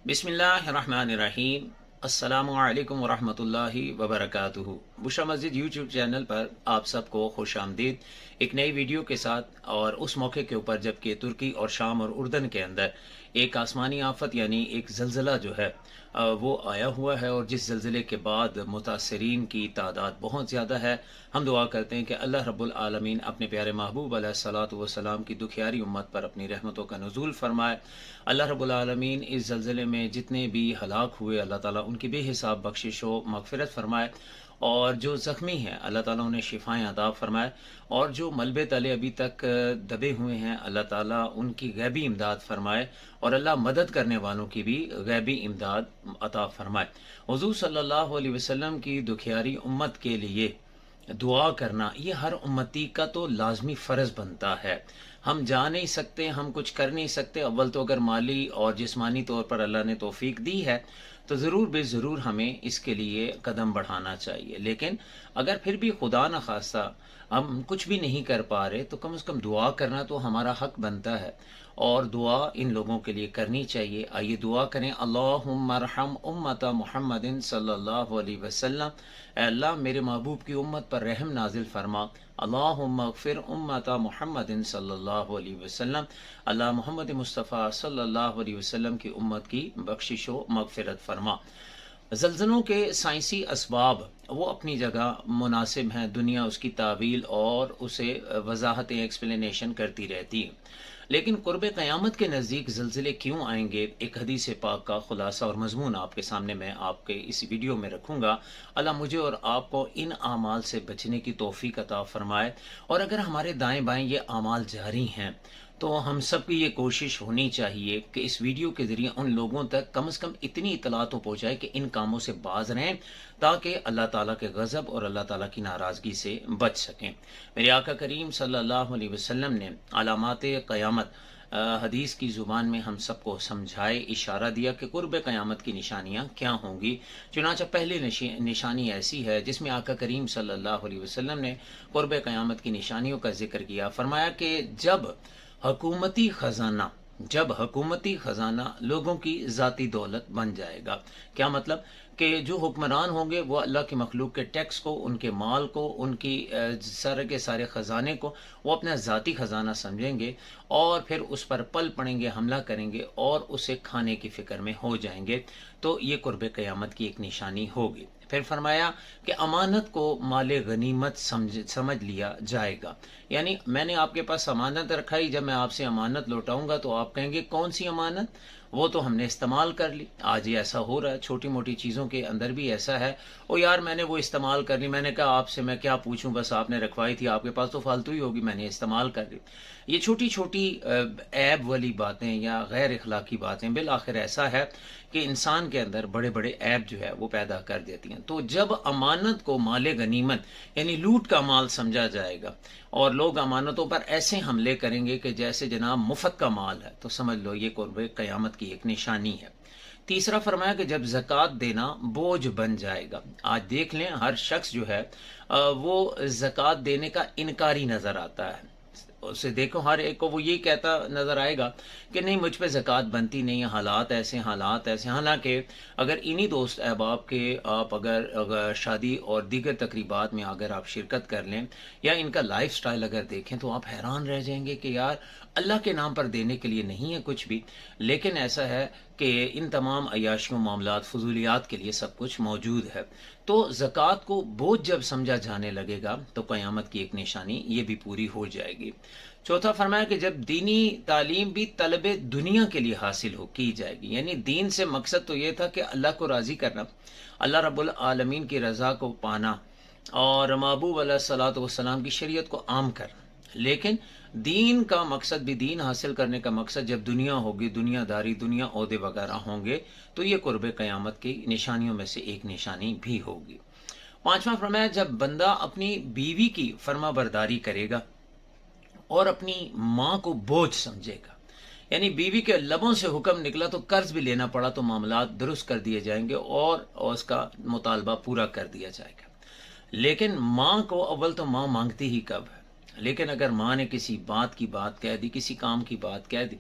बिस्मिल्लाहिर्रहमानिर्रहीम। अस्सलामु अलैकुम वरहमतुल्लाहि वबरकातुहू। बुशरा मस्जिद यूट्यूब चैनल पर आप सबको खुश आमदीद एक नई वीडियो के साथ, और उस मौके के ऊपर जबकि तुर्की और शाम और उर्दन के अंदर एक आसमानी आफत यानी एक ज़लज़ला जो है वो आया हुआ है, और जिस ज़लज़ले के बाद मुतासरीन की तादाद बहुत ज़्यादा है। हम दुआ करते हैं कि अल्लाह रब्बुल आलमीन अपने प्यारे महबूब अलैहिस्सलातु वस्सलाम की दुखियारी उम्मत पर अपनी रहमतों का नुज़ूल फरमाए। अल्लाह रब्बुल आलमीन इस ज़लज़ले में जितने भी हलाक हुए, अल्लाह ताला उनकी बेहिसाब बख्शिश व मग़फ़िरत फरमाए, और जो ज़ख्मी हैं अल्लाह ताला उन्हें शिफ़ाएँ अता फ़रमाए, और जो मलबे तले अभी तक दबे हुए हैं अल्लाह ताला उनकी गैबी इमदाद फ़रमाए, और अल्लाह मदद करने वालों की भी गैबी इमदाद अता फ़रमाए। हुज़ूर सल्लल्लाहु अलैहि वसल्लम की दुखियारी उम्मत के लिए दुआ करना ये हर उम्मती का तो लाजमी फ़र्ज़ बनता है। हम जा नहीं सकते, हम कुछ कर नहीं सकते। अव्वल तो अगर माली और जिस्मानी तौर पर अल्लाह ने तौफ़ीक दी है तो ज़रूर बेज़रूर हमें इसके लिए कदम बढ़ाना चाहिए। लेकिन अगर फिर भी खुदा न खास्ता हम कुछ भी नहीं कर पा रहे तो कम से कम दुआ करना तो हमारा हक बनता है, और दुआ इन लोगों के लिए करनी चाहिए। आइए दुआ करें। अल्लाहुम्मा अरहम उम्मता मुहम्मदिन सल्लल्लाहु अलैहि वसल्लम। ऐ अल्लाह मेरे महबूब की उम्मत पर रहम नाजिल फरमा। अल्लाहुम्मा अग़फ़िर उम्मता मुहम्मदिन सल्लल्लाहु अलैहि वसल्लम। अल्लाह मोहम्मद मुस्तफ़ा सल्लल्लाहु अलैहि वसल्लम की उम्मत की बख्शिश व मग़फ़िरत फरमा। ज़लज़लों के साइंसी असबाब वो अपनी जगह मुनासिब हैं। दुनिया उसकी तावील और उसे वजाहतें एक्सप्लेनेशन करती रहती है, लेकिन क़ुर्ब क़यामत के नज़दीक ज़लज़ले क्यों आएंगे, एक हदीस पाक का ख़ुलासा और मज़मून आपके सामने मैं आपके इस वीडियो में रखूँगा। अल्लाह मुझे और आपको इन आमाल से बचने की तौफ़ीक अता फ़रमाए, और अगर हमारे दाएँ बाएँ ये आमाल जारी हैं तो हम सब की ये कोशिश होनी चाहिए कि इस वीडियो के ज़रिए उन लोगों तक कम से कम इतनी इत्तला तो पहुँचाए कि इन कामों से बाज रहें, ताकि अल्लाह ताला के गज़ब और अल्लाह ताला की नाराज़गी से बच सकें। मेरे आका करीम सल्लल्लाहु अलैहि वसल्लम ने अलामात क़यामत हदीस की ज़ुबान में हम सबको समझाए, इशारा दिया कि क़ुर्ब क़यामत की निशानियाँ क्या होंगी। चुनांचे पहली निशानी ऐसी है जिसमें आका करीम सल्लल्लाहु अलैहि वसल्लम ने क़ुर्ब क़यामत की निशानियों का ज़िक्र किया। फरमाया कि जब हुकूमती ख़जाना लोगों की ज़ाती दौलत बन जाएगा। क्या मतलब कि जो हुक्मरान होंगे वो अल्लाह की मखलूक के टैक्स को, उनके माल को, उनकी सारे के सारे ख़जाने को वो अपना ज़ाती ख़जाना समझेंगे, और फिर उस पर पल पड़ेंगे, हमला करेंगे और उसे खाने की फ़िक्र में हो जाएंगे। तो ये क़ुर्ब क़यामत की एक निशानी होगी। फिर फरमाया कि अमानत को माले गनीमत समझ लिया जाएगा। यानी मैंने आपके पास अमानत रखाई, जब मैं आपसे अमानत लौटाऊंगा तो आप कहेंगे कौन सी अमानत, वो तो हमने इस्तेमाल कर ली। आज ये ऐसा हो रहा है, छोटी मोटी चीज़ों के अंदर भी ऐसा है। ओ यार मैंने वो इस्तेमाल कर ली, मैंने कहा आपसे मैं क्या पूछूं, बस आपने रखवाई थी, आपके पास तो फालतू ही होगी, मैंने इस्तेमाल कर ली। ये छोटी छोटी ऐब वाली बातें या गैर इखलाकी बातें बिल आखिर ऐसा है कि इंसान के अंदर बड़े बड़े ऐब जो है वो पैदा कर देती हैं। तो जब अमानत को माले गनीमत यानी लूट का माल समझा जाएगा, और लोग अमानतों पर ऐसे हमले करेंगे कि जैसे जनाब मुफ्त का माल है, तो समझ लो ये क़ुर्ब क़यामत की एक निशानी है। तीसरा फरमाया कि जब ज़कात देना बोझ बन जाएगा। आज देख लें हर शख्स जो है वो ज़कात देने का इनकारी नज़र आता है। उसे देखो हर एक को वो यही कहता नज़र आएगा कि नहीं मुझ पे ज़कात बनती नहीं है, हालात ऐसे हालात ऐसे। हालांकि अगर इन्हीं दोस्त अहबाब के आप अगर शादी और दीगर तकरीबात में अगर आप शिरकत कर लें या इनका लाइफ स्टाइल अगर देखें तो आप हैरान रह जाएंगे कि यार अल्लाह के नाम पर देने के लिए नहीं है कुछ भी, लेकिन ऐसा है कि इन तमाम अय्याशियों मामलात फजूलियात के लिए सब कुछ मौजूद है। तो ज़कात को बोझ जब समझा जाने लगेगा तो क़यामत की एक निशानी ये भी पूरी हो जाएगी। चौथा फरमाया कि जब दीनी तालीम भी तलबे दुनिया के लिए हासिल हो की जाएगी, यानी दीन से मकसद तो ये था कि अल्लाह को राज़ी करना, अल्लाह रब्बुल आलमीन की रज़ा को पाना और महबूब अलैहिस्सलातु वस्सलाम की शरीयत को आम करना। लेकिन दीन का मकसद भी, दीन हासिल करने का मकसद जब दुनिया होगी, दुनियादारी, दुनिया ओहदे वगैरह होंगे, तो ये क़ुर्ब क़यामत की निशानियों में से एक निशानी भी होगी। पांचवा फरमाया जब बंदा अपनी बीवी की फर्मा बरदारी करेगा और अपनी माँ को बोझ समझेगा, यानी बीवी के लबों से हुक्म निकला तो कर्ज भी लेना पड़ा तो मामलात दुरुस्त कर दिए जाएंगे और उसका मुतालबा पूरा कर दिया जाएगा। लेकिन माँ को अव्वल तो माँ मांगती ही कब है, लेकिन अगर माँ ने किसी बात की बात कह दी, किसी काम की बात कह दी,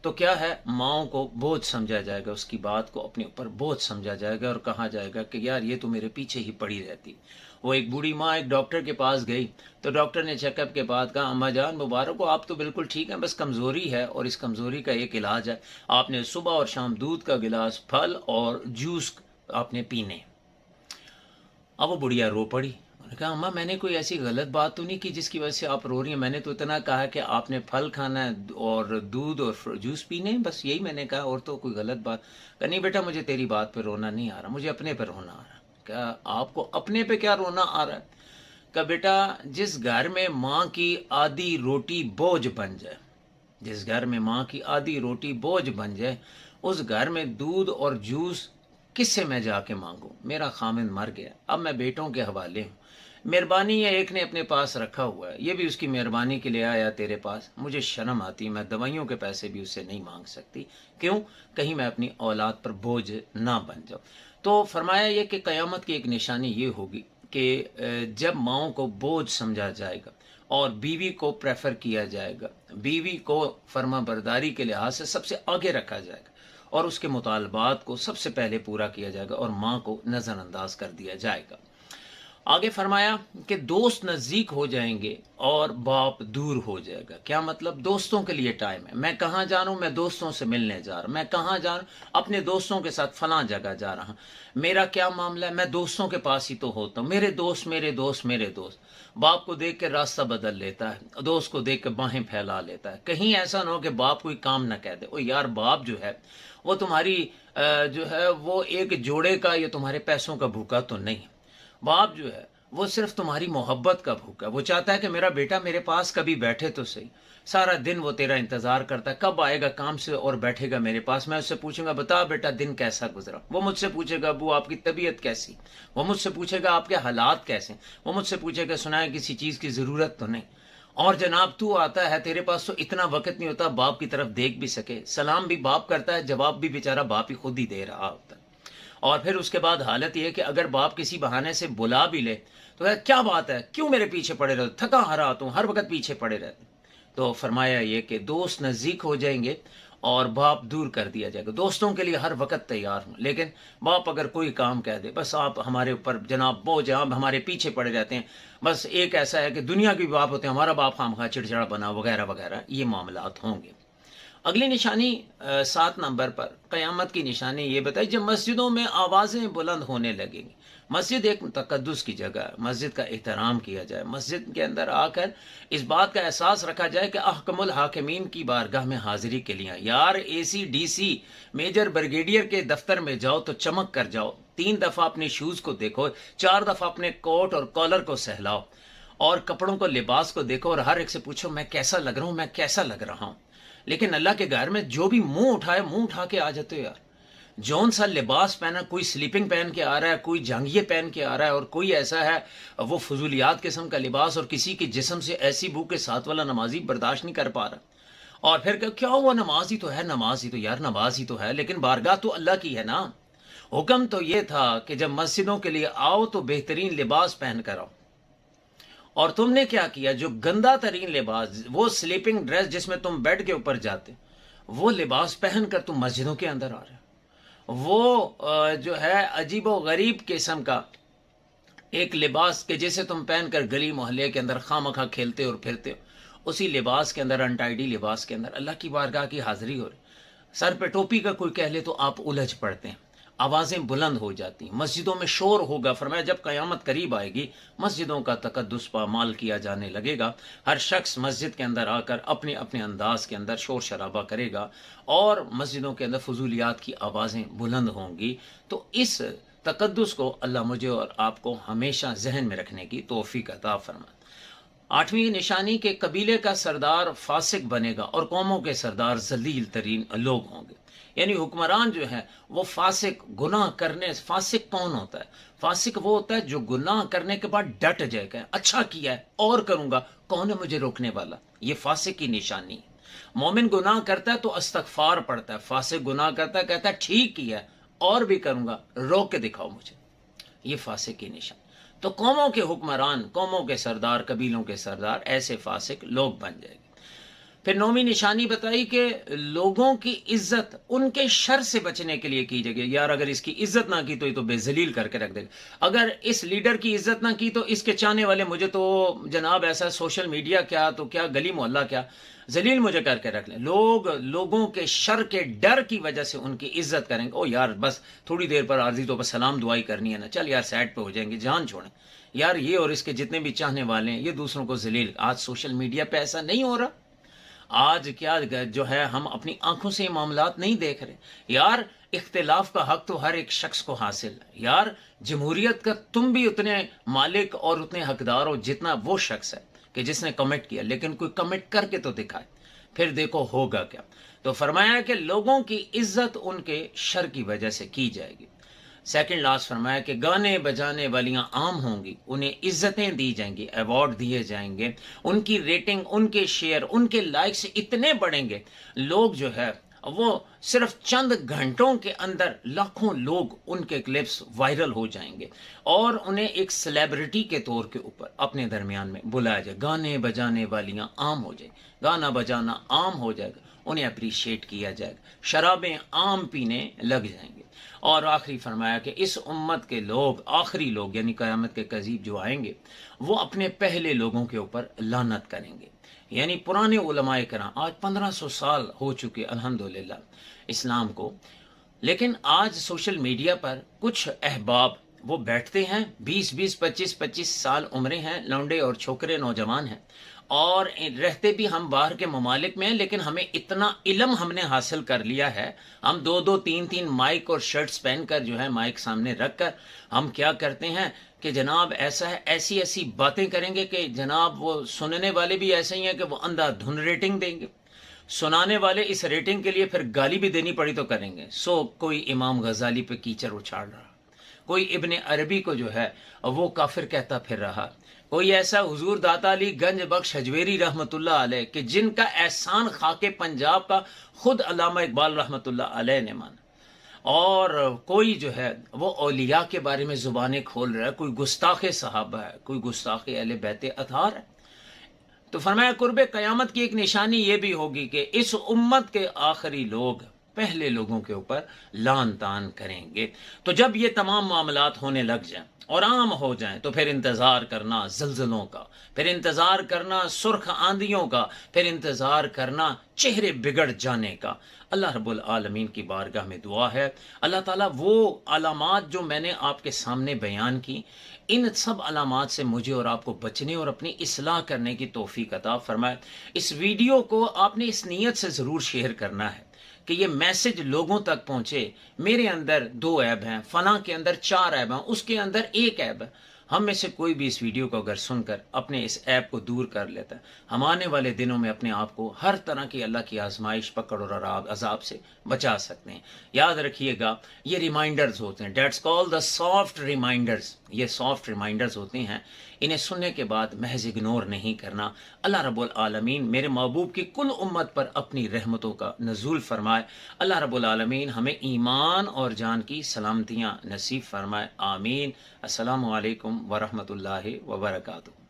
तो क्या है, माँओं को बोझ समझा जाएगा, उसकी बात को अपने ऊपर बोझ समझा जाएगा और कहा जाएगा कि यार ये तो मेरे पीछे ही पड़ी रहती। वो एक बूढ़ी माँ एक डॉक्टर के पास गई, तो डॉक्टर ने चेकअप के बाद कहा, अम्मा जान मुबारक हो, आप तो बिल्कुल ठीक हैं, बस कमज़ोरी है और इस कमज़ोरी का एक इलाज है, आपने सुबह और शाम दूध का गिलास, फल और जूस आपने पीने। अब वो बुढ़िया रो पड़ी। उन्होंने कहा, अम्मा मैंने कोई ऐसी गलत बात तो नहीं की जिसकी वजह से आप रो रही हैं, मैंने तो इतना कहा कि आपने फल खाना है और दूध और जूस पीने हैं, बस यही मैंने कहा, और तो कोई गलत बात। कहा नहीं बेटा, मुझे तेरी बात पे रोना नहीं आ रहा, मुझे अपने पे रोना आ रहा। क्या आपको अपने पे क्या रोना आ रहा है? कहा बेटा, जिस घर में माँ की आधी रोटी बोझ बन जाए, जिस घर में माँ की आधी रोटी बोझ बन जाए, उस घर में दूध और जूस किससे मैं जाके मांगू? मेरा खामिद मर गया, अब मैं बेटों के हवाले हूँ। मेहरबानी ये एक ने अपने पास रखा हुआ है, ये भी उसकी मेहरबानी के लिए आया तेरे पास, मुझे शर्म आती, मैं दवाइयों के पैसे भी उससे नहीं मांग सकती। क्यों? कहीं मैं अपनी औलाद पर बोझ ना बन जाऊँ। तो फरमाया ये कि क़यामत की एक निशानी ये होगी कि जब माँओं को बोझ समझा जाएगा और बीवी को प्रेफर किया जाएगा, बीवी को फर्मा बरदारी के लिहाज से सबसे आगे रखा जाएगा और उसके मुतालबात को सबसे पहले पूरा किया जाएगा और माँ को नज़रअंदाज कर दिया जाएगा। आगे फरमाया कि दोस्त नज़दीक हो जाएंगे और बाप दूर हो जाएगा। क्या मतलब? दोस्तों के लिए टाइम है, मैं कहाँ जा रहा हूँ, मैं दोस्तों से मिलने जा रहा हूँ, मैं कहाँ जा रहा हूँ, अपने दोस्तों के साथ फलां जगह जा रहा हूँ, मेरा क्या मामला है, मैं दोस्तों के पास ही तो होता हूँ, मेरे दोस्त मेरे दोस्त मेरे दोस्त। बाप को देख के रास्ता बदल लेता है, दोस्त को देख के बाहें फैला लेता है। कहीं ऐसा ना हो कि बाप कोई काम ना कह दे, ओ यार बाप जो है वो तुम्हारी जो है वो एक जोड़े का या तुम्हारे पैसों का भूखा तो नहीं। बाप जो है वो सिर्फ तुम्हारी मोहब्बत का भूखा है, वो चाहता है कि मेरा बेटा मेरे पास कभी बैठे तो सही। सारा दिन वो तेरा इंतजार करता है, कब आएगा काम से और बैठेगा मेरे पास, मैं उससे पूछूंगा बता बेटा दिन कैसा गुजरा, वो मुझसे पूछेगा अबू आपकी तबीयत कैसी, वो मुझसे पूछेगा आपके हालात कैसे, वो मुझसे पूछेगा सुनाए किसी चीज़ की ज़रूरत तो नहीं। और जनाब तू आता है, तेरे पास तो इतना वक्त नहीं होता बाप की तरफ देख भी सके, सलाम भी बाप करता है, जवाब भी बेचारा बाप ही खुद ही दे रहा होता है। और फिर उसके बाद हालत यह कि अगर बाप किसी बहाने से बुला भी ले तो यार क्या बात है, क्यों मेरे पीछे पड़े रहते, थका हारा तुम हर वक्त पीछे पड़े रहते। तो फरमाया ये कि दोस्त नज़दीक हो जाएंगे और बाप दूर कर दिया जाएगा। दोस्तों के लिए हर वक्त तैयार हूँ, लेकिन बाप अगर कोई काम कह दे, बस आप हमारे ऊपर जनाब बोझ, आप हमारे पीछे पड़े रहते हैं। बस एक ऐसा है कि दुनिया के भी बाप होते हैं, हमारा बाप खामखा चिड़चिड़ा बना वगैरह वगैरह, ये मामलात होंगे। अगली निशानी 7 नंबर पर क़यामत की निशानी ये बताई, जब मस्जिदों में आवाज़ें बुलंद होने लगेंगी। मस्जिद एक तकद्दुस की जगह है, मस्जिद का एहतराम किया जाए, मस्जिद के अंदर आकर इस बात का एहसास रखा जाए कि अहकमुल हाकिमीन की बारगाह में हाजिरी के लिए यार ACDC मेजर ब्रिगेडियर के दफ्तर में जाओ तो चमक कर जाओ, 3 दफ़ा अपने शूज़ को देखो, 4 दफ़ा अपने कोट और कॉलर को सहलाओ और कपड़ों को, लिबास को देखो और हर एक से पूछो मैं कैसा लग रहा हूँ, मैं कैसा लग रहा हूँ। लेकिन अल्लाह के घर में जो भी मुंह उठाए, मुंह उठा के आ जाते हो यार। जौन सा लिबास पहना, कोई स्लीपिंग पहन के आ रहा है, कोई जंगिए पहन के आ रहा है और कोई ऐसा है वो फजूलियात किस्म का लिबास, और किसी के जिस्म से ऐसी बू के साथ वाला नमाजी बर्दाश्त नहीं कर पा रहा। और फिर क्या हुआ, नमाज ही तो है, नमाज ही तो यार, नमाज ही तो है, लेकिन बारगाह तो अल्लाह की है ना। हुक्म तो ये था कि जब मस्जिदों के लिए आओ तो बेहतरीन लिबास पहन कर आओ, और तुमने क्या किया, जो गंदा तरीन लिबास, वो स्लीपिंग ड्रेस जिसमें तुम बेड के ऊपर जाते, वो लिबास पहन कर तुम मस्जिदों के अंदर आ रहे हो। वो जो है अजीबो गरीब किस्म का एक लिबास के जिसे तुम पहनकर गली मोहल्ले के अंदर खामखा खेलते और फिरते हो, उसी लिबास के अंदर, अनटाइडी लिबास के अंदर अल्लाह की बारगाह की हाजिरी हो रही। सर पे टोपी का कोई कह ले तो आप उलझ पड़ते हैं, आवाज़ें बुलंद हो जाती हैं, मस्जिदों में शोर होगा। फरमाया जब क़यामत करीब आएगी, मस्जिदों का तकद्दुस पामाल किया जाने लगेगा। हर शख्स मस्जिद के अंदर आकर अपने अपने अंदाज के अंदर शोर शराबा करेगा और मस्जिदों के अंदर फजूलियात की आवाज़ें बुलंद होंगी। तो इस तकद्दुस को अल्लाह मुझे और आपको हमेशा जहन में रखने की तौफीक अता फरमाए। 8वीं निशानी के कबीले का सरदार फासिक बनेगा और कौमों के सरदार जलील तरीन लोग होंगे। यानी हुक्मरान जो है वो फासिक, गुनाह करने, फासिक कौन होता है? फासिक वो होता है जो गुनाह करने के बाद डट जाएगा, अच्छा किया है और करूंगा, कौन है मुझे रोकने वाला? ये फासिक की निशानी है। मोमिन गुनाह करता है तो इस्तगफार पढ़ता है, फासिक गुनाह करता है, कहता है ठीक किया है और भी करूंगा, रोक के दिखाओ मुझे। ये फासिक की निशानी। तो कौमों के हुक्मरान, कौमों के सरदार, कबीलों के सरदार ऐसे फासिक लोग बन जाएंगे। फिर नौवीं निशानी बताई कि लोगों की इज्जत उनके शर से बचने के लिए की जाएगी। यार अगर इसकी इज्जत ना की तो ये तो बेजलील करके रख देगा। अगर इस लीडर की इज्जत ना की तो इसके चाहने वाले मुझे तो जनाब ऐसा सोशल मीडिया क्या तो क्या गली मोहल्ला क्या जलील मुझे करके रख लें। लोग लोगों के शर के डर की वजह से उनकी इज्जत करेंगे। ओ यार बस थोड़ी देर पर आरजी तो बस सलाम दुआई करनी है ना, चल यार साइड पे हो जाएंगे, जान छोड़ें यार। ये और इसके जितने भी चाहने वाले हैं ये दूसरों को जलील। आज सोशल मीडिया पे ऐसा नहीं हो रहा। आज क्या जो है हम अपनी आंखों से मामलात नहीं देख रहे यार। इख्तिलाफ का हक तो हर एक शख्स को हासिल है यार। जमहूरियत का तुम भी उतने मालिक और उतने हकदार हो जितना वो शख्स है कि जिसने कमिट किया, लेकिन कोई कमिट करके तो दिखाए, फिर देखो होगा क्या। तो फरमाया कि लोगों की इज्जत उनके शर की वजह से की जाएगी। सेकंड लास्ट फरमाया कि गाने बजाने वालियां आम होंगी, उन्हें इज्जतें दी जाएंगी, अवार्ड दिए जाएंगे, उनकी रेटिंग, उनके शेयर, उनके लाइक्स इतने बढ़ेंगे, लोग जो है वो सिर्फ चंद घंटों के अंदर लाखों लोग उनके क्लिप्स वायरल हो जाएंगे और उन्हें एक सेलिब्रिटी के तौर के ऊपर अपने दरमियान में बुलाया जाए। गाने बजाने वालियां आम हो जाए, गाना बजाना आम हो जाएगा, उन्हें अप्रिशिएट किया जाएगा, शराबें आम पीने लग जाएंगे। और आखिरी फरमाया कि इस उम्मत के लोग, आखिरी लोग यानी क़यामत के करीब जो आएंगे, वो अपने पहले लोगों के ऊपर लानत करेंगे। यानी पुराने उलमाए कराम, आज 1500 साल हो चुके अल्हम्दुलिल्लाह इस्लाम को, लेकिन आज सोशल मीडिया पर कुछ अहबाब वो बैठते हैं, 20-20, 25-25 साल उम्रें हैं, लौंडे और छोकरे नौजवान हैं, और रहते भी हम बाहर के ममालिक में हैं, लेकिन हमें इतना इल्म हमने हासिल कर लिया है, हम 2-2, 3-3 माइक और शर्ट्स पहनकर जो है माइक सामने रखकर हम क्या करते हैं कि जनाब ऐसा है, ऐसी ऐसी बातें करेंगे कि जनाब वो सुनने वाले भी ऐसे ही हैं कि वो अंधाधुन रेटिंग देंगे, सुनाने वाले इस रेटिंग के लिए फिर गाली भी देनी पड़ी तो करेंगे। सो कोई इमाम गजाली पे कीचड़ उछाल रहा, कोई इब्ने अरबी को जो है वो काफिर कहता फिर रहा, कोई ऐसा हुजूर दाता अली गंज बख्श हजवेरी रहमतुल्लाह अलैह कि जिनका एहसान खाके पंजाब का खुद अल्लामा इकबाल रहमतुल्लाह अलैह ने माना, और कोई जो है वो औलिया के बारे में जुबानें खोल रहा है, कोई गुस्ताखे सहाबा है, कोई गुस्ताखे अहले बैते अतार है। तो फरमाया कुर्बे क़यामत की एक निशानी ये भी होगी कि इस उम्मत के आखिरी लोग पहले लोगों के ऊपर लान तान करेंगे। तो जब ये तमाम मामलात होने लग जाएं और आम हो जाएं तो फिर इंतज़ार करना ज़ल्ज़लों का, फिर इंतज़ार करना सुर्ख आंधियों का, फिर इंतज़ार करना चेहरे बिगड़ जाने का। अल्लाह रब्बुल आलमीन की बारगाह में दुआ है, अल्लाह ताला वो अलामात जो मैंने आपके सामने बयान की, इन सब अलामात से मुझे और आपको बचने और अपनी इस्लाह करने की तौफीक अता फरमाए। इस वीडियो को आपने इस नीयत से ज़रूर शेयर करना है कि ये मैसेज लोगों तक पहुंचे। मेरे अंदर 2 ऐब हैं, फलां के अंदर 4 ऐब हैं, उसके अंदर 1 ऐब है। हम में से कोई भी इस वीडियो को अगर सुनकर अपने इस ऐप को दूर कर लेता है, हम आने वाले दिनों में अपने आप को हर तरह की अल्लाह की आजमाइश, पकड़ और अजाब से बचा सकते हैं। याद रखिएगा, ये रिमाइंडर्स होते हैं, that's called the soft reminders. ये सॉफ्ट रिमाइंडर्स होते हैं, इन्हें सुनने के बाद महज इग्नोर नहीं करना। अल्लाह रब्बुल आलमीन मेरे महबूब की कुल उम्मत पर अपनी रहमतों का नज़ूल फरमाए। अल्लाह रब्बुल आलमीन हमें ईमान और जान की सलामतियाँ नसीब फरमाए। आमीन। अस्सलामु अलैकुम वरहमतुल्लाहि वबरकातुहू।